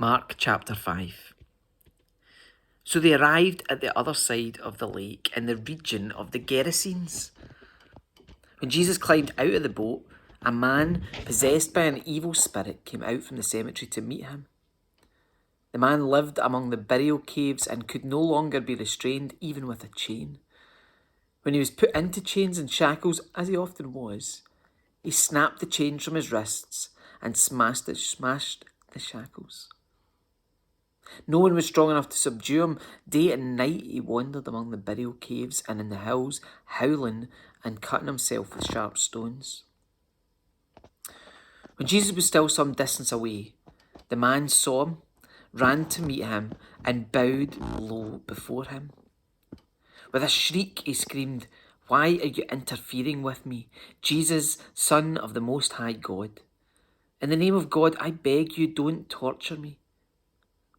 Mark chapter 5. So they arrived at the other side of the lake in the region of the Gerasenes. When Jesus climbed out of the boat, a man possessed by an evil spirit came out from the cemetery to meet him. The man lived among the burial caves and could no longer be restrained even with a chain. When he was put into chains and shackles, as he often was, he snapped the chains from his wrists and smashed the shackles. No one was strong enough to subdue him. Day and night he wandered among the burial caves and in the hills, howling and cutting himself with sharp stones. When Jesus was still some distance away, the man saw him, ran to meet him, and bowed low before him. With a shriek he screamed, "Why are you interfering with me, Jesus, Son of the Most High God? In the name of God, I beg you, don't torture me."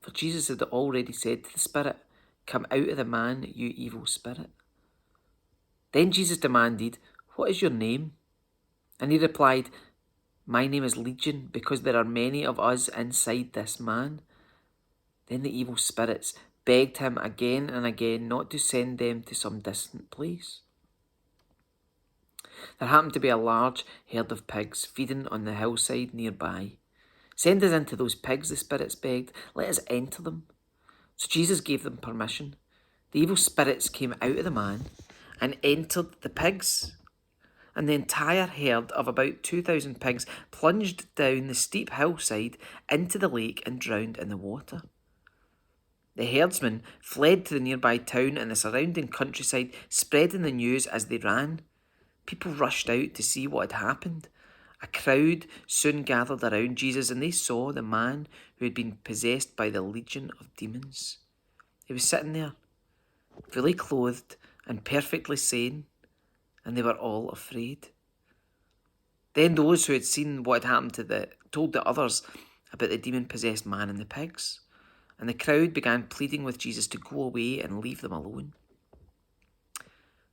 For Jesus had already said to the spirit, "Come out of the man, you evil spirit." Then Jesus demanded, "What is your name?" And he replied, "My name is Legion, because there are many of us inside this man." Then the evil spirits begged him again and again not to send them to some distant place. There happened to be a large herd of pigs feeding on the hillside nearby. "Send us into those pigs," the spirits begged. "Let us enter them." So Jesus gave them permission. The evil spirits came out of the man and entered the pigs, and the entire herd of about 2,000 pigs plunged down the steep hillside into the lake and drowned in the water. The herdsmen fled to the nearby town and the surrounding countryside, spreading the news as they ran. People rushed out to see what had happened. A crowd soon gathered around Jesus, and they saw the man who had been possessed by the legion of demons. He was sitting there, fully clothed and perfectly sane, and they were all afraid. Then those who had seen what had happened told the others about the demon-possessed man and the pigs, and the crowd began pleading with Jesus to go away and leave them alone.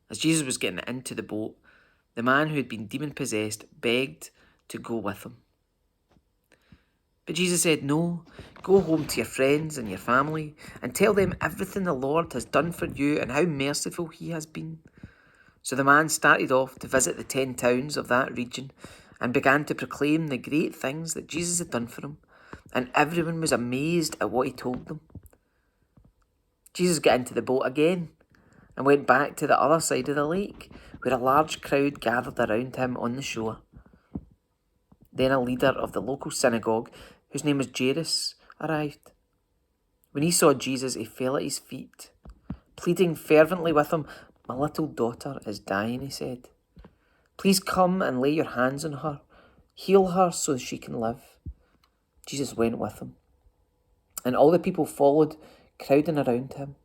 As Jesus was getting into the boat, the man who had been demon-possessed begged to go with him. But Jesus said, "No, go home to your friends and your family and tell them everything the Lord has done for you and how merciful he has been." So the man started off to visit the 10 towns of that region and began to proclaim the great things that Jesus had done for him, and everyone was amazed at what he told them. Jesus got into the boat again and went back to the other side of the lake, where a large crowd gathered around him on the shore. Then a leader of the local synagogue, whose name was Jairus, arrived. When he saw Jesus, he fell at his feet, pleading fervently with him. "My little daughter is dying," he said. "Please come and lay your hands on her. Heal her so she can live." Jesus went with him, and all the people followed, crowding around him.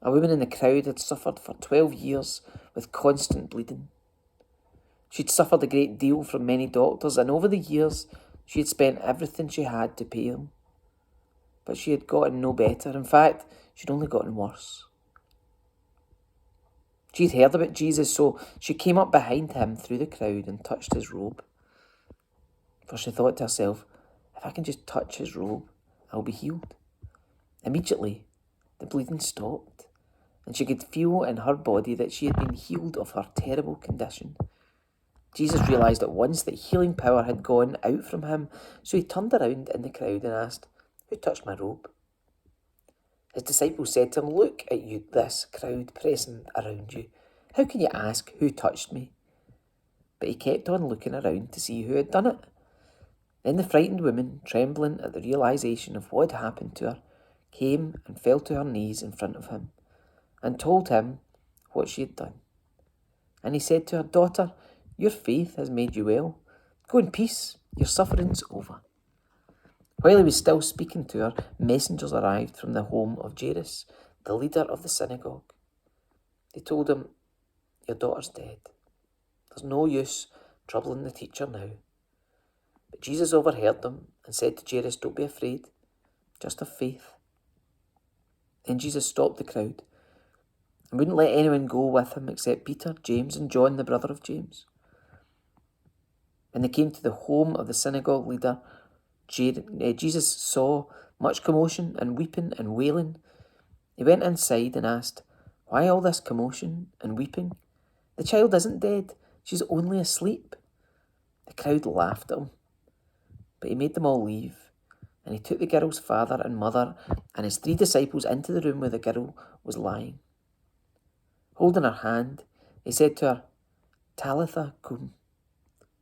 A woman in the crowd had suffered for 12 years with constant bleeding. She'd suffered a great deal from many doctors, and over the years she had spent everything she had to pay them. But she had gotten no better. In fact, she'd only gotten worse. She'd heard about Jesus, so she came up behind him through the crowd and touched his robe. For she thought to herself, "If I can just touch his robe, I'll be healed." Immediately, the bleeding stopped, and she could feel in her body that she had been healed of her terrible condition. Jesus realised at once that healing power had gone out from him, so he turned around in the crowd and asked, "Who touched my robe?" His disciples said to him, "Look at you, this crowd pressing around you. How can you ask, 'Who touched me?'" But he kept on looking around to see who had done it. Then the frightened woman, trembling at the realisation of what had happened to her, came and fell to her knees in front of him and told him what she had done. And he said to her, "Daughter, your faith has made you well. Go in peace, your suffering's over." While he was still speaking to her, messengers arrived from the home of Jairus, the leader of the synagogue. They told him, "Your daughter's dead. There's no use troubling the teacher now." But Jesus overheard them and said to Jairus, "Don't be afraid, just have faith." Then Jesus stopped the crowd and wouldn't let anyone go with him except Peter, James, and John, the brother of James. When they came to the home of the synagogue leader, Jesus saw much commotion and weeping and wailing. He went inside and asked, "Why all this commotion and weeping? The child isn't dead, she's only asleep." The crowd laughed at him, but he made them all leave, and he took the girl's father and mother and his 3 disciples into the room where the girl was lying. Holding her hand, he said to her, "Talitha cum,"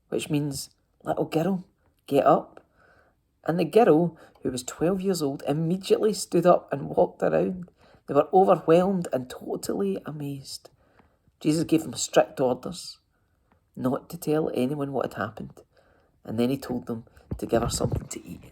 which means, "Little girl, get up." And the girl, who was 12 years old, immediately stood up and walked around. They were overwhelmed and totally amazed. Jesus gave them strict orders not to tell anyone what had happened, and then he told them to give her something to eat.